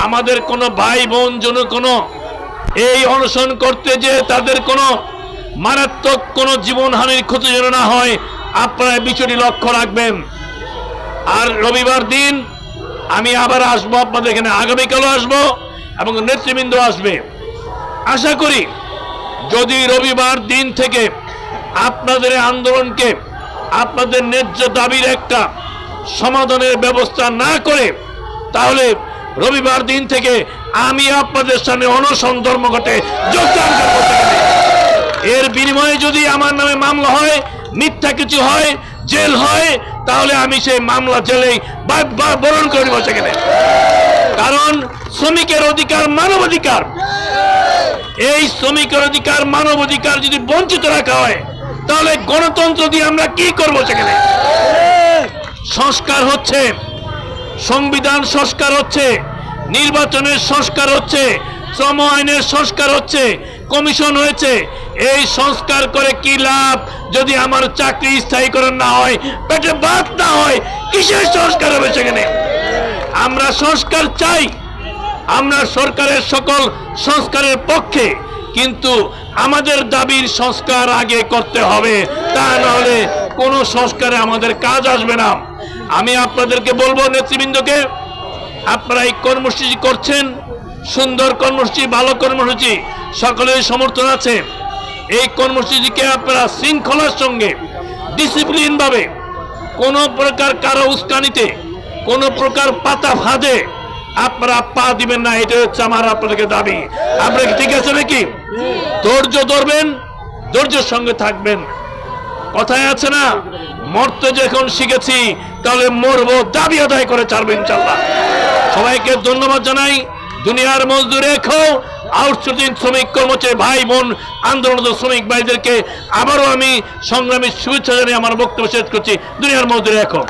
আমাদের কোনো ভাই বোন যেন কোনো এই অনশন করতে যে তাদের কোনো মারাত্মক কোনো জীবনহানির ক্ষতি যেন না হয়, আপনারা বিষয়টি লক্ষ্য রাখবেন। আর রবিবার দিন আমি আবার আসবো আপনাদের এখানে, আগামীকালও আসবো এবং নেতৃবৃন্দ আসবে। আশা করি যদি রবিবার দিন থেকে আপনাদের আন্দোলনকে, আপনাদের ন্যায্য দাবির একটা সমাধানের ব্যবস্থা না করে, তাহলে রবিবার দিন থেকে আমি আপনাদের সামনে অনশন ধর্মঘটে যোগদান করতে পারি। এর বিনিময়ে যদি আমার নামে মামলা হয়, মিথ্যা কিছু হয়, জেল হয়, তাহলে আমি সেই মামলা জেলেই বরণ করে নেব সেখানে। কারণ শ্রমিকের অধিকার মানবাধিকার, এই শ্রমিকের অধিকার মানবাধিকার যদি বঞ্চিত রাখা হয়, তাহলে গণতন্ত্র দিয়ে আমরা কি করব সেখানে? সংস্কার হচ্ছে, সংবিধান সংস্কার হচ্ছে, নির্বাচনের সংস্কার হচ্ছে, শ্রম আইনের সংস্কার হচ্ছে, কমিশন হয়েছে। এই সংস্কার করে কি লাভ যদি আমার চাকরি স্থায়ীকরণ না হয়, পেটে ভাত না হয়? কিসের সংস্কার হবে সেখানে? আমরা সংস্কার চাই, আমরা সরকারের সকল সংস্কারের পক্ষে, কিন্তু আমাদের দাবির সংস্কার আগে করতে হবে, তা নাহলে কোনো সংস্কারে আমাদের কাজ আসবে না। আমি আপনাদেরকে বলবো, নেতৃবৃন্দকে, আপনারা এই কর্মসূচি করছেন, সুন্দর কর্মসূচি, ভালো কর্মসূচি, সকলের সমর্থন আছে। এই কর্মসূচিকে আপনারা শৃঙ্খলার সঙ্গে, ডিসিপ্লিন ভাবে, কোনো প্রকার কারো উস্কানিতে, কোনো প্রকার পাতা ফাঁদে আপনারা পা দিবেন না। এটা হচ্ছে আমার আপনাদেরকে দাবি। আপনারা ঠিক আছে নাকি? ধৈর্য ধরবেন, ধৈর্যের সঙ্গে থাকবেন। কথায় আছে না, মরতে যখন শিখেছি তাহলে মরবো, দাবি আদায় করে ছাড়বো ইনশাআল্লাহ। সবাইকে ধন্যবাদ জানাই। দুনিয়ার মজদুর রেখো, আউটসোর্সিং শ্রমিক কর্মচারী ভাই বোন, আন্দোলনরত শ্রমিক ভাইদেরকে আবারও আমি সংগ্রামী শুভেচ্ছা জানিয়ে আমার বক্তব্য শেষ করছি। দুনিয়ার মজদুর রেখো।